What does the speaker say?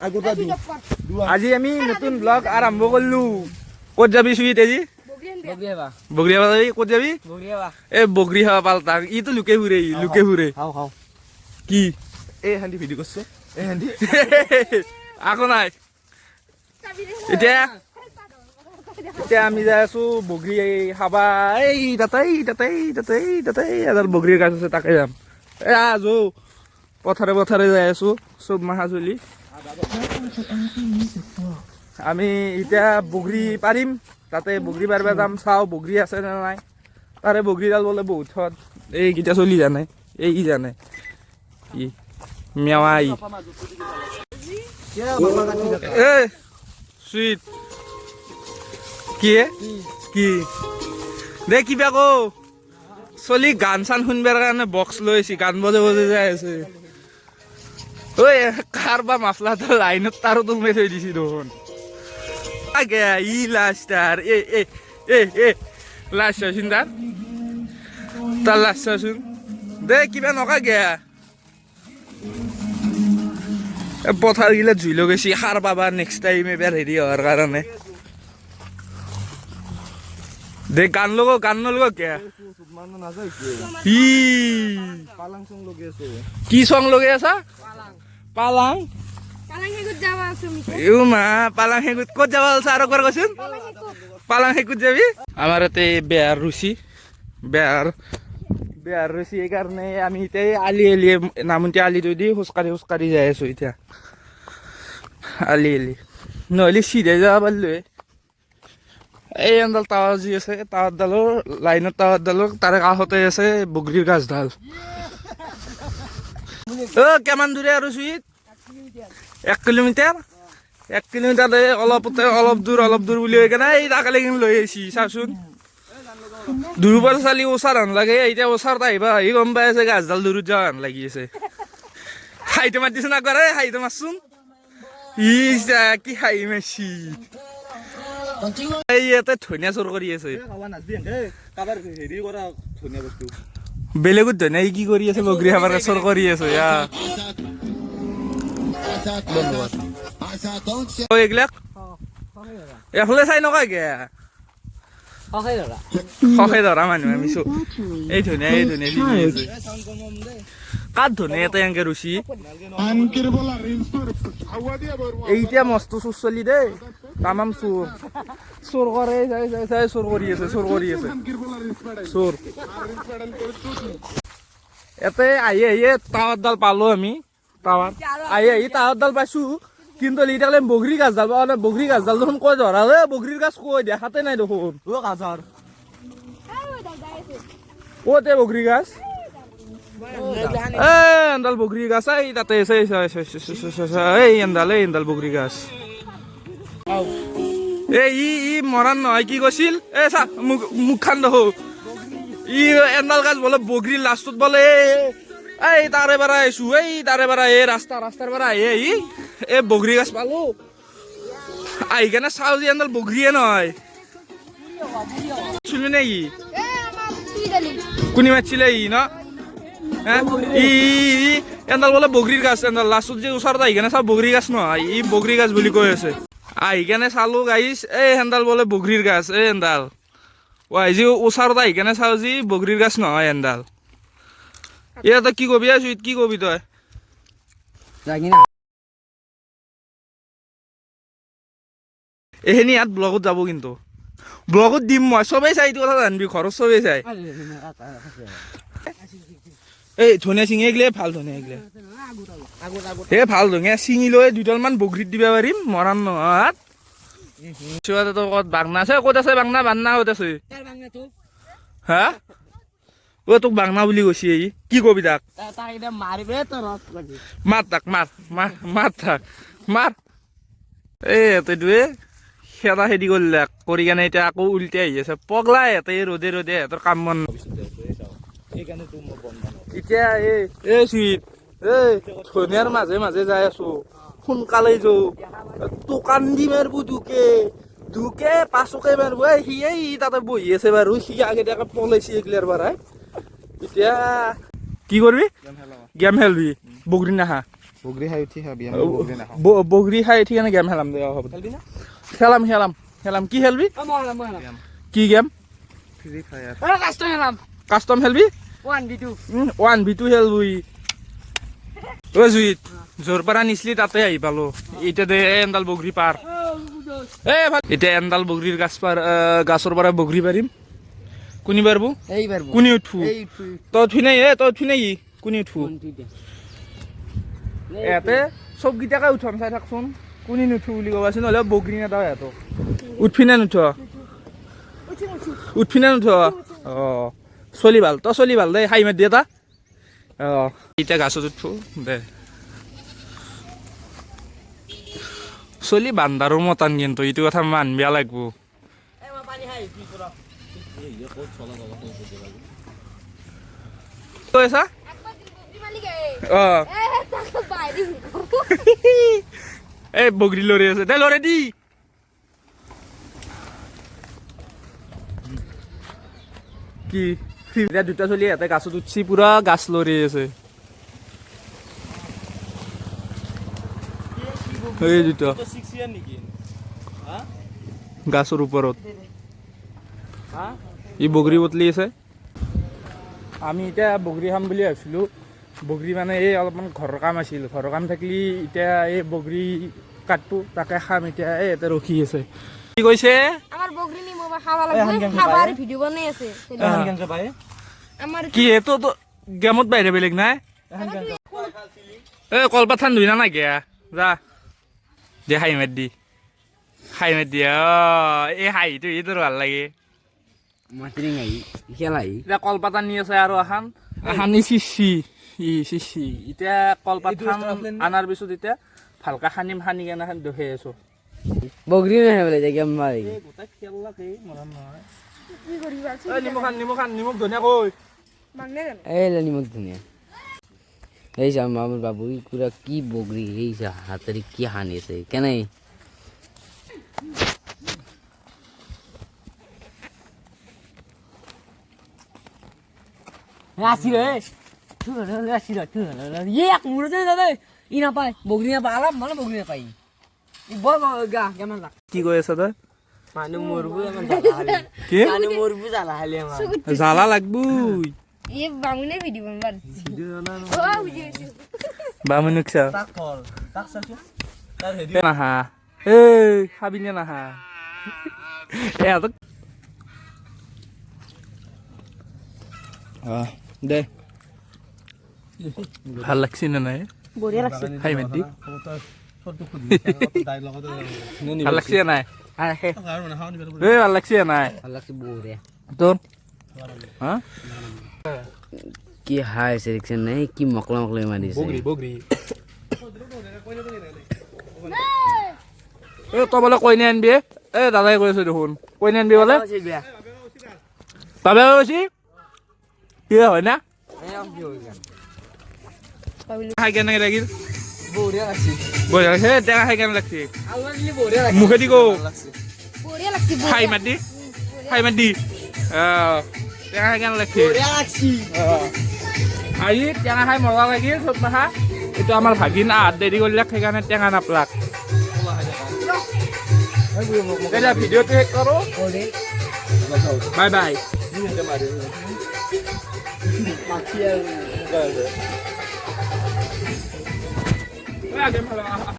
আজি আমি নতুন ব্লগ আৰম্ভ কৰিলো। ক'ত যাবি সুইট আজি? বগৰিয়াবা যাবি। ক'ত যাবি? এই বগৰী খাবা পালতা। ইটো লুকে ফুৰে, লুকে ফুৰে। কি এই হান্দি ভিডিঅ' কৰছে? এই হান্দি আকৌ নাই। এতিয়া আমি যাই আছো বগৰী খাবা। এই তাতে এডাল বগৰীৰ গাছ আছে, তাকে যাম। এ আজো পথাৰে যাই আছো চব মাহা চলি। আমি এতিয়া বগৰী পাৰিম, তাতে বগৰী পাৰিব যাম। চাওঁ বগৰী আছে নে নাই। তাৰে বগৰীডাল বোলে বহুত হত। এইকেইটা চলি জানে, এই জানে কি মেৱাই। এ সুইট কি দে কিবা কো চলি গান চান শুনবাৰ কাৰণে বক্স লৈ আহিছে, গান বজাই যাই আছে। ঐ কাৰবা মাফলা লাইনত তাৰো তুমি থৈ দিছি দেখোন। ই লাষ্ট লাষ্ট চোন তাৰ লাষ্ট চোন দে কিবা নকা গেয়া। পথাৰ গিলা জুই লগাইছি সাৰ পাবা নেক্সট টাইম এবাৰ হেৰি হোৱাৰ কাৰণে। দে গান নলগা কে কি চং লগাই আছা? পালাং পালাং হেকুত ক'ত যাব আৰু একবাৰ কচোন। পালাং হেকুত যাবি? আমাৰ ইয়াতে বেহাৰ ৰুচি সেইকাৰণে আমি এতিয়া আলি নামতি আলিটো দি খোজকাঢ়ি যাই আছো। এতিয়া আলি নহ'লে চিধাই যাব পাৰিলো। এই এডাল টাৱাৰ যি আছে, টাৱাৰডালৰ লাইনৰ টাৱাৰডালৰ তাৰে কাষতে আছে বগৰীৰ গাছডাল। কিমান দূৰে আৰু চুইত? 1 কিলোমিটাৰ অলপ দূৰ বুলি কৈ কেনে এই তাকালি লৈ আহিছি। চাচোন দূৰৰ পৰা চালি ওচৰ হান লাগে। এতিয়া ওচৰত আহিবা আহি গম পাই আছে গাছডাল দূৰত যোৱা হান লাগি আছে। হাইটো মাতিছো না কৰে, হাইটো মাৰচোন। কি হাই মাৰছি। ইয়াতে ধনিয়া চোৰ কৰি আছে। বেলেগত ধনিয়া কি কৰি আছে? বগৰী খাবাৰ চোৰ কৰি আছে। এইবিলাক এফালে চাই নকয় গে সখে ধৰা মানুহ আমি চব। এই ধনিয়া কাত ধনিয়া এটা এনেকে ৰুচি। এতিয়া মস্ত চোৰ চলি দেই, তামাম চোৰ কৰে যাই চোৰ কৰি আছে চোৰ। ইয়াতে আহি টাৱাৰডাল পালো আমি। টাৱাৰডাল পাইছো, কিন্তু এতিয়া বগৰী গাছডাল পাওঁ নাই। বগৰী গাছডাল দেখোন কৈ ধৰা বগৰীৰ গাছ কৈ দেখাতে নাই দেখোন। ক'তে বগৰী গাছ? এডাল বগৰী গাছ এই তাতে এডাল বগৰী গাছ। ই মৰাণ নহয় কি কৈছিল? এ চা মুখখান দেখো। এডাল গাছ বোলে বগৰীৰ লাষ্টত বোলে এই তাৰে পৰা আহিছো। এই ৰাস্তাৰ পৰা আহি এই বগৰী গাছ পালো। আহি কেনে চাও যে এডাল বগৰীয়ে নহয়। শুনবি নেকি কোনে মাতিছিলে? ন এডাল বোলে বগৰীৰ গাছ। এডাল লাষ্টত যে ওচৰত আহি কেনে চাও বগৰী গাছ নহয়, ই বগৰী গাছ বুলি কৈ আছে। আহি কেনে চালো গাইছ, এই হেণ্ডাল বোলে বগৰীৰ গাছ। এই হেণ্ডাল যি ওচৰত আহি কেনে চাও যি বগৰীৰ গাছ নহয় হেণ্ডাল। তই কি কবি? কি কবি তই? এইখিনি ইয়াত ব্লগত যাব, কিন্তু ব্লগত দিম মই। চবেই চাই এইটো কথা জানবি, ঘৰত চবেই চাই। এই ধনিয়া চিঙি গিলে ভাল। ধনিয়া গিলে ভাল ধনিয়া চিঙি লৈ 2ডাল মান বগৰীত দিবা পাৰিম। মৰাণ নহয় ক'ত বাগনা আছে? ক'ত আছে বাগনা? ক'ত আছে? হা তোক বাগনা বুলি কৈছে। কি কবি তাক? মাৰ এতেটোৱে খেদা খেদি কৰিলাক কৰি কেনে এতিয়া আকৌ উল্টি আহি আছে। পগলা এতে ৰদে সিহঁতৰ কাম বন। এতিয়া চুইট ধনিয়াৰ মাজে যাই আছো। সোনকালে যাও, তোক কান্দি মাৰবো দুকে পাঁচকে মাৰবো। সি তাতে বহি আছে বাৰু। সি আগতীয়াকে পলাইছে এইগিলাৰ পৰা। এতিয়া কি কৰিবি? গেম খেলবি? বগৰী নাখা? বগৰী খাই উঠি খাবি আমি বগৰী নাখাওঁ বগৰী খাই উঠি কেনে গেম খেলাম দে হ'ব খেলবি না খেলাম কি খেলবি মই খেলাম কি গেম ফ্ৰী ফায়াৰ কাষ্টম খেলাম কাষ্টম খেলবি 1v2 1v2 খেলবি ঐ জুইত জোৰ পৰা নিছিলি তাতে আহি পালো এতিয়া দে এণ্ডাল বগৰী পাৰ এতিয়া এণ্ডাল বগৰীৰ গাছৰ পৰা বগৰী পাৰিম কোনি পাৰবো এইবাৰ কোনি উঠবো তই উঠবি নাই তই উঠবি নাই কোনি উঠবো ইয়াতে চবকেইটাকে উঠাম চাই থাকচোন কোনি নুঠো বুলি ক'বাচোন নহ'লে বগৰী নেদাও ইয়াতো উঠবি নে নুঠ উঠবি নে নুঠ অঁ চলি ভাল তই চলি ভাল দে হাই মাত দিয়ে তা অঁ এতিয়া গাছত উঠবো দে চলি বান্দাৰো মতান কিন্তু এইটো কথা মান বেয়া লাগবো কৈছা অঁ এই বগৰী লৰি আছে দে লৰে দি কি এতিয়া দুটা চলি ইয়াতে গাছত উঠছি পুৰা গাছ লৰি আছে এই দুটা গাছৰ ওপৰত ই বগৰী বটলি আছে আমি এতিয়া বগৰী খাম বুলি ভাবিছিলোঁ বগৰী মানে এই অলপমান ঘৰৰ কাম আছিল ঘৰৰ কাম থাকিলে এতিয়া এই বগৰী কাটবো তাকে খাম এতিয়া এই ইয়াতে ৰখি আছে কি কৈছে আমার বগরি নি মোবা খাওয়া লাগবে খাবার ভিডিও বানাই আছে আমার কি এতো তো গেমত বাইরে বেলেগ নাই এ কলপাত ধুই না না গিয়া যা দে হাই মাত দি এই হাঁহিটো ই তোৰ ভাল লাগে মাতৰি নাই খেলাই এতিয়া কলপাত আনি আছে আৰু আহান চিচি এতিয়া কলপাত আনাৰ পিছত এতিয়া ভালকে সানি কেনে দহে আছো বগৰী নাই বোলে যে গেম মাৰি নিমখ ধনিয়া কৈ এই নিমখ ধুনীয়া এই যে আমার বাবু পুরা কি বগরি এই যে হাতের কি হানিয়েছে কেন আসি রে আসি রে এক মুড়ে দাদা ই না পাই বগরি না পালাম মানে বগরি না পাই গা কেমন লাগ কি কৈ আছা তই মানুহ মরবু এমন কি মানুহ মরবু জ্বালা হালি আমার জ্বালা লাগবো এ বামুনে ভিডিও বানাবার ও বুঝিয়েছি বামুনুক চা নাহা এ খাবি নে নাহা দে ভাল লাগছি না নাই বঢ়িয়া লাগছে খাই মাতি ভাল লাগছি নাই ভাল লাগছি নাই ভাল লাগছে বঢ়িয়া তোর হা কি হাই সেকশন নাই কি মকলা মকলা মারিছে বগরি এ তই বোলে কইনে আনবি এ দাদাই কৈ আছে দেখোন কইনে আনবি বোলে বাবে কৈছি কি হয় না খাই কেনেকে লাগিল বঢ়িয়া লাগছে বঢ়িয়া লাগছে টেঙা খাই কেনে লাগছে বঢ়িয়া লাগছে মুখেদি কো বঢ়িয়া লাগছে খাই মাতি টেঙা খাই কেনে লাগছে বঢ়িয়া লাগছে আজি টেঙা খাই মজা লাগিল চব মাহা এইটো আমাৰ ভাগিন আহাত দেৰি কৰিলে সেইকাৰণে টেঙা নাপলাক এতিয়া ভিডিঅ'টো শেষ কৰোঁ বাই বাই